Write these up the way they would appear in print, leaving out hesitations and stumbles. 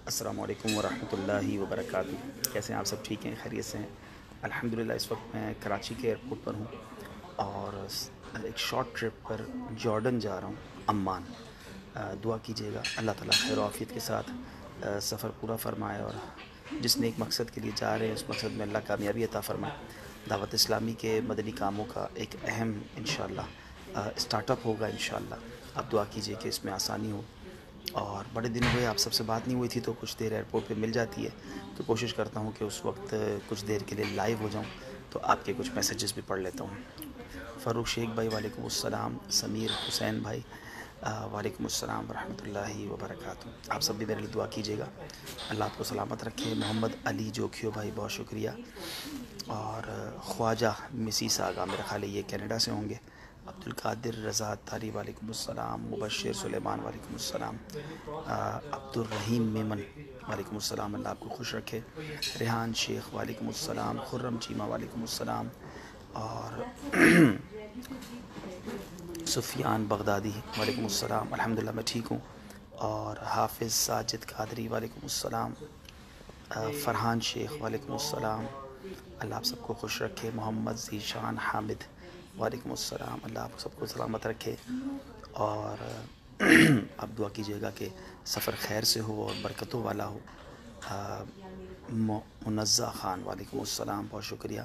السلام علیکم ورحمۃ اللہ وبرکاتہ۔ کیسے ہیں آپ؟ سب ٹھیک ہیں؟ خیریت سے ہیں؟ الحمدللہ۔ اس وقت میں کراچی کے ایئرپورٹ پر ہوں اور ایک شارٹ ٹرپ پر جارڈن جا رہا ہوں، عمان۔ دعا کیجیے گا اللہ تعالیٰ خیر و عافیت کے ساتھ سفر پورا فرمائے، اور جس نیک مقصد کے لیے جا رہے ہیں اس مقصد میں اللہ کامیابی عطا فرمائے۔ دعوت اسلامی کے مدنی کاموں کا ایک اہم انشاءاللہ اسٹارٹ اپ ہوگا انشاءاللہ۔ آپ دعا کیجیے کہ اس میں آسانی ہو، اور بڑے دن ہوئے آپ سب سے بات نہیں ہوئی تھی، تو کچھ دیر ایئرپورٹ پہ مل جاتی ہے تو کوشش کرتا ہوں کہ اس وقت کچھ دیر کے لیے لائیو ہو جاؤں، تو آپ کے کچھ میسیجز بھی پڑھ لیتا ہوں۔ فاروق شیخ بھائی وعلیکم السلام۔ سمیر حسین بھائی وعلیکم السلام ورحمۃ اللہ وبرکاتہ۔ آپ سب بھی میرے لیے دعا کیجیے گا، اللہ آپ کو سلامت رکھے۔ محمد علی جوکھیو بھائی بہت شکریہ، اور خواجہ مسیس آگا، میرا خیال ہے یہ کینیڈا سے ہوں گے۔ عبد القادر رضا تاری وعلیکم السلام۔ مبشر سلیمان وعلیکم السلام۔ عبد الرحیم میمن وعلیکم السلام، اللہ آپ کو خوش رکھے۔ ریحان شیخ وعلیکم السلام۔ خرم چیمہ وعلیکم السلام، اور سفیان بغدادی وعلیکم السلام۔ الحمدللہ میں ٹھیک ہوں۔ اور حافظ ساجد قادری وعلیکم السلام۔ فرحان شیخ وعلیکم السلام، اللہ آپ سب کو خوش رکھے۔ محمد ذیشان حامد وعلیکم السلام، اللہ آپ سب کو سلامت رکھے۔ اور آپ دعا کیجیے گا کہ سفر خیر سے ہو اور برکتوں والا ہو۔ منزہ خان وعلیکم السلام، بہت شکریہ۔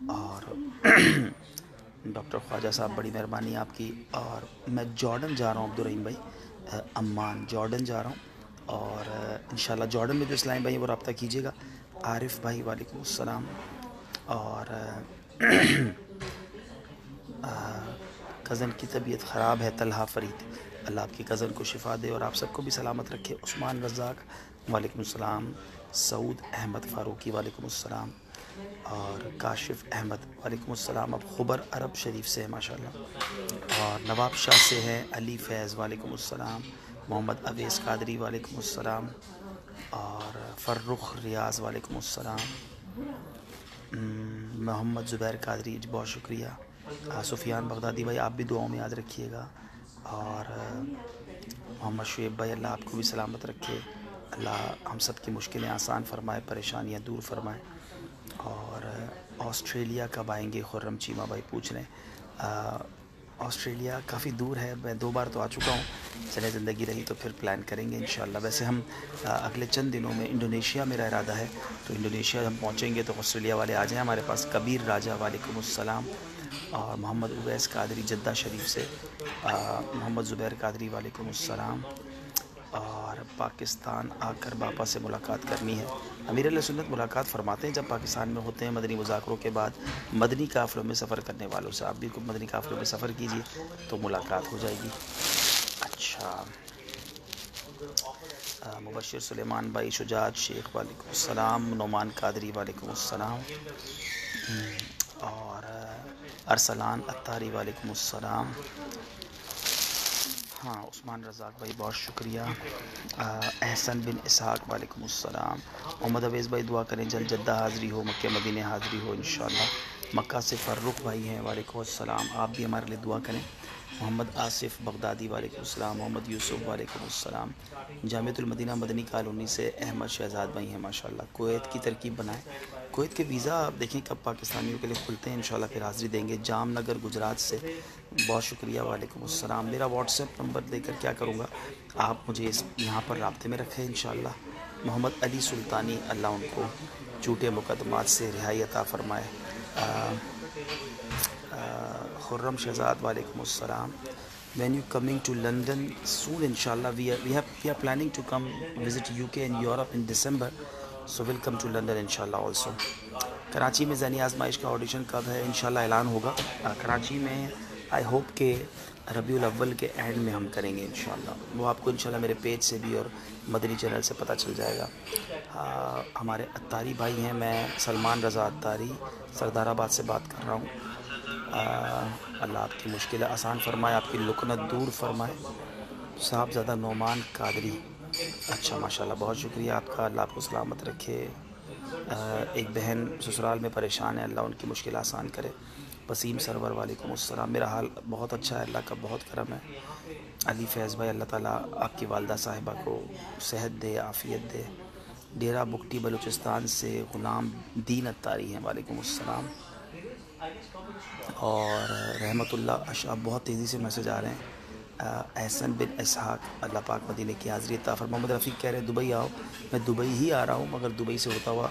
اور ڈاکٹر خواجہ صاحب بڑی مہربانی آپ کی۔ اور میں جارڈن جا رہا ہوں عبدالرحیم بھائی، عمان جارڈن جا رہا ہوں، اور انشاءاللہ جارڈن میں جو اسلام بھائی وہ رابطہ کیجیے گا۔ عارف بھائی وعلیکم السلام۔ اور کزن کی طبیعت خراب ہے، طلحہ فرید، اللہ آپ کی کزن کو شفا دے اور آپ سب کو بھی سلامت رکھے۔ عثمان رزاق وعلیکم السلام۔ سعود احمد فاروقی وعلیکم السلام، اور کاشف احمد وعلیکم السلام، اب خبر عرب شریف سے ہے ماشاءاللہ۔ اور نواب شاہ سے ہے علی فیض وعلیکم السلام۔ محمد اویس قادری وعلیکم السلام، اور فرخ ریاض وعلیکم السلام۔ محمد زبیر قادری بہت شکریہ۔ سفیان بغدادی بھائی آپ بھی دعاؤں میں یاد رکھیے گا۔ اور محمد شعیب بھائی اللہ آپ کو بھی سلامت رکھے، اللہ ہم سب کی مشکلیں آسان فرمائے، پریشانیاں دور فرمائے۔ اور آسٹریلیا کب آئیں گے؟ خرم چیمہ بھائی پوچھ رہے ہیں۔ آسٹریلیا کافی دور ہے، میں 2 بار تو آ چکا ہوں، چلے زندگی رہی تو پھر پلان کریں گے انشاءاللہ۔ ویسے ہم اگلے چند دنوں میں انڈونیشیا میرا ارادہ ہے، تو انڈونیشیا ہم پہنچیں گے تو آسٹریلیا والے آ جائیں ہمارے پاس۔ کبیر راجہ وعلیکم السلام، اور محمد اویس قادری جدہ شریف سے، محمد زبیر قادری وعلیکم السلام۔ اور پاکستان آ کر باپا سے ملاقات کرنی ہے۔ امیر علیہ سنت ملاقات فرماتے ہیں جب پاکستان میں ہوتے ہیں مدنی مذاکروں کے بعد مدنی قافلوں میں سفر کرنے والوں سے۔ آپ بھی مدنی قافلوں میں سفر کیجیے تو ملاقات ہو جائے گی۔ اچھا، مبشر سلیمان بھائی، شجاعت شیخ وعلیکم السلام، نعمان قادری وعلیکم السلام، اور ارسلان اتاری وعلیکم السلام۔ ہاں، عثمان رزاق بھائی بہت شکریہ۔ احسن بن اسحاق وعلیکم السلام۔ محمد اویس بھائی دعا کریں جلد جدہ حاضری ہو، مکہ مدینہ حاضری ہو انشاءاللہ۔ مکہ سے فرخ بھائی ہیں وعلیکم السلام، آپ بھی ہمارے لیے دعا کریں۔ محمد آصف بغدادی وعلیکم السلام۔ محمد یوسف وعلیکم السلام۔ جامعۃ المدینہ مدنی کالونی سے احمد شہزاد بھائی ہیں ماشاءاللہ۔ کویت کی ترکیب بنائیں، کویت کے ویزا آپ دیکھیں کب پاکستانیوں کے لیے کھلتے ہیں انشاءاللہ، پھر حاضری دیں گے۔ جام نگر گجرات سے بہت شکریہ وعلیکم السلام۔ میرا واٹس ایپ نمبر دے کر کیا کروں گا، آپ مجھے یہاں پر رابطے میں رکھیں انشاءاللہ۔ محمد علی سلطانی اللہ ان کو جھوٹے مقدمات سے رہائی عطا فرمائے۔ خرم شہزاد وعلیکم السلام۔ When you coming to London soon inshallah, we are planning to come visit UK and Europe in December, so we'll come to London inshallah also. Karachi میں ذہنی آزمائش کا آڈیشن کب ہے؟ انشاءاللہ اعلان ہوگا کراچی میں، آئی ہوپ کہ ربیع الاول کے اینڈ میں ہم کریں گے انشاءاللہ۔ وہ آپ کو انشاءاللہ میرے پیج سے بھی اور مدنی چینل سے پتہ چل جائے گا۔ ہمارے اتاری بھائی ہیں، میں سلمان رضا اتاری سردار آباد سے بات کر رہا ہوں۔ اللہ آپ کی مشکلیں آسان فرمائے، آپ کی لکنت دور فرمائے۔ صاحبزادہ نعمان قادری، اچھا ماشاءاللہ بہت شکریہ آپ کا، اللہ آپ کو سلامت رکھے۔ ایک بہن سسرال میں پریشان ہے، اللہ ان کی مشکل آسان کرے۔ وسیم سرور وعلیکم السلام، میرا حال بہت اچھا ہے، اللہ کا بہت کرم ہے۔ علی فیض بھائی اللہ تعالیٰ آپ کی والدہ صاحبہ کو صحت دے، عافیت دے۔ ڈیرہ بگٹی بلوچستان سے غلام دین اتاری ہیں، وعلیکم السلام۔ اور رحمت اللہ اشرف، بہت تیزی سے میسج آ رہے ہیں۔ احسن بن اسحاق، اللہ پاک مدینے کی حاضری عطا فرمائے۔ محمد رفیق کہہ رہے ہیں دبئی آؤ، میں دبئی ہی آ رہا ہوں، مگر دبئی سے ہوتا ہوا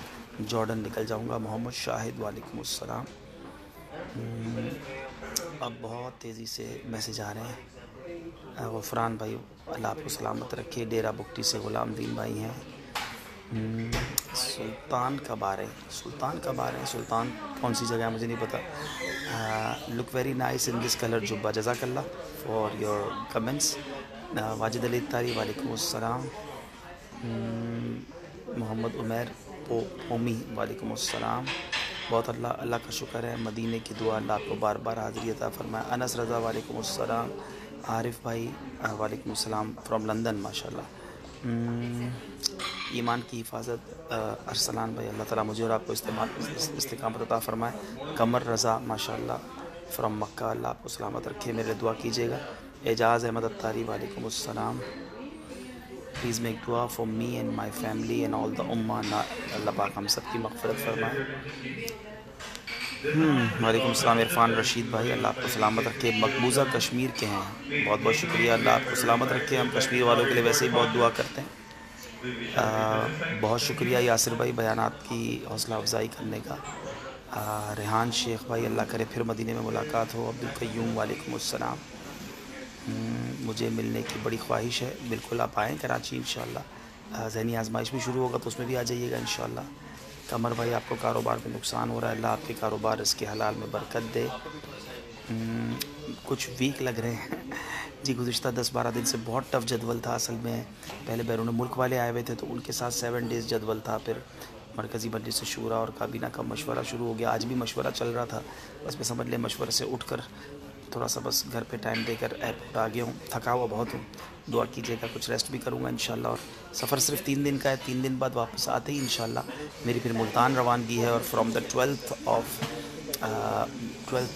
جارڈن نکل جاؤں گا۔ محمد شاہد، وعلیکم السلام۔ اب بہت تیزی سے میسج آ رہے ہیں۔ غفران بھائی اللہ آپ کو سلامت رکھے۔ ڈیرہ بگٹی سے غلام دین بھائی ہیں۔ سلطان کب آ رہے ہیں؟ سلطان کب آ رہے ہیں؟ سلطان کون سی جگہ ہے مجھے نہیں پتہ۔ Look very nice in this colour جبہ، جزاک اللہ for your comments. Wajid Ali Atari, وعلیکم السلام۔ محمد عمیر اومی، وعلیکم السلام۔ بہت اللہ کا شکر ہے، مدینے کی دعا اللہ آپ کو بار بار حاضری عطا فرمائے۔ انس رضا، وعلیکم السلام۔ عارف بھائی وعلیکم السلام فرام لندن، ماشاء اللہ۔ ایمان کی حفاظت ارسلان بھائی، اللہ تعالیٰ مجھے اور آپ کو استقامت عطا فرمائے۔ قمر رضا ماشاء اللہ فرام مکہ، اللہ آپ کو سلامت رکھے، میرے دعا کیجیے گا۔ اعجاز احمد اتاری، وعلیکم السلام۔ پلیز میک دعا for me and my family and all the امہ، اللہ پاک ہم سب کی مغفرت فرمائے۔ وعلیکم السلام عرفان رشید بھائی، اللہ آپ کو سلامت رکھے۔ مقبوضہ کشمیر کے ہیں، بہت بہت شکریہ، اللہ آپ کو سلامت رکھے۔ ہم کشمیر والوں کے لیے ویسے ہی بہت دعا کرتے ہیں۔ بہت شکریہ یاسر بھائی بیانات کی حوصلہ افزائی کرنے کا۔ ریحان شیخ بھائی، اللہ کرے پھر مدینے میں ملاقات ہو۔ عبدالقیوم، وعلیکم السلام۔ مجھے ملنے کی بڑی خواہش ہے، بالکل آپ آئیں کراچی انشاءاللہ۔ ذہنی آزمائش بھی شروع ہوگا تو اس میں بھی آ جائیے گا انشاءاللہ۔ قمر بھائی آپ کو کاروبار میں نقصان ہو رہا ہے، اللہ آپ کے کاروبار اس کے حلال میں برکت دے۔ کچھ ویک لگ رہے ہیں جی، گزشتہ 10-12 دن سے بہت ٹف جدول تھا اصل میں۔ پہلے بیرون ملک والے آئے ہوئے تھے تو ان کے ساتھ 7 ڈیز جدول تھا، پھر مرکزی مجلس شورا اور کابینہ کا مشورہ شروع ہو گیا۔ آج بھی مشورہ چل رہا تھا، بس میں سمجھ لیں مشورے سے اٹھ کر تھوڑا سا بس گھر پہ ٹائم دے کر ایئرپورٹ آ گیا ہوں، تھکا ہوا بہت ہوں۔ دعا کیجیے گا، کچھ ریسٹ بھی کروں گا انشاءاللہ۔ اور سفر صرف 3 دن کا ہے، 3 دن بعد واپس آتے ہی انشاءاللہ میری پھر ملتان روانگی ہے، اور فرام دا 12th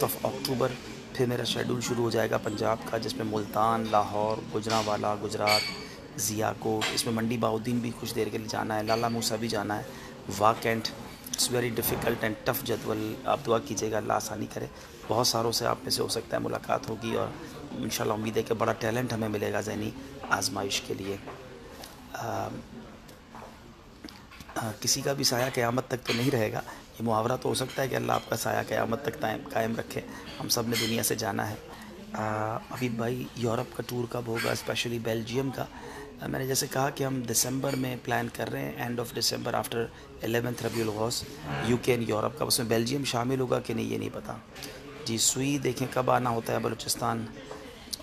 آف اکتوبر پھر میرا شیڈول شروع ہو جائے گا پنجاب کا، جس میں ملتان، لاہور، گجرانوالہ، گجرات، ضیا کوٹ، اس میں منڈی باؤدین بھی کچھ دیر کے لیے جانا ہے، لالا موسیٰ بھی جانا ہے، واکینٹ۔ It's very difficult and tough جدول، آپ دعا کیجیے گا اللہ آسانی کرے۔ بہت ساروں سے آپ میں سے ہو سکتا ہے ملاقات ہوگی، اور انشاءاللہ امید ہے کہ بڑا ٹیلنٹ ہمیں ملے گا ذہنی آزمائش کے لیے۔ کسی کا بھی سایہ قیامت تک تو نہیں رہے گا، یہ محاورہ تو ہو سکتا ہے کہ اللہ آپ کا سایہ قیامت تک قائم رکھے، ہم سب نے دنیا سے جانا ہے۔ حبیب بھائی یورپ کا ٹور کب ہوگا، اسپیشلی بیلجیم کا؟ میں نے جیسے کہا کہ ہم دسمبر میں پلان کر رہے ہیں، اینڈ آف دسمبر آفٹر 11 ربیع الاوس، یو کے اینڈ یورپ کا۔ اس میں بیلجیم شامل ہوگا کہ نہیں یہ نہیں پتہ جی۔ سوئی دیکھیں کب آنا ہوتا ہے بلوچستان۔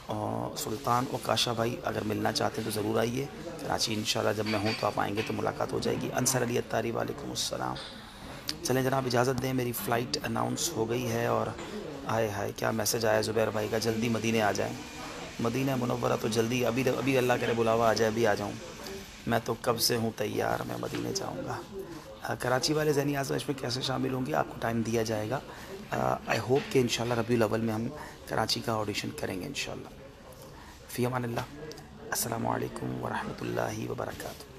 اور سلطان اور کاشا بھائی اگر ملنا چاہتے ہیں تو ضرور آئیے کراچی انشاءاللہ، جب میں ہوں تو آپ آئیں گے تو ملاقات ہو جائے گی۔ انصر علی اتاری، وعلیکم السلام۔ چلیں جناب اجازت دیں، میری فلائٹ اناؤنس ہو گئی ہے، اور ہائے ہائے کیا میسج آیا زبیر بھائی کا، جلدی مدینے آ جائیں۔ مدینہ منورہ تو جلدی، ابھی اللہ کرے بلاوا آ جائے ابھی آ جاؤں، میں تو کب سے ہوں تیار، میں مدینے جاؤں گا۔ کراچی والے ذہنی آزمائش میں کیسے شامل ہوں گے آپ کو ٹائم دیا جائے گا۔ آئی ہوپ کہ انشاءاللہ ربیع الاول میں ہم کراچی کا آڈیشن کریں گے انشاءاللہ۔ فی امان اللہ، السلام علیکم ورحمۃ اللہ وبرکاتہ۔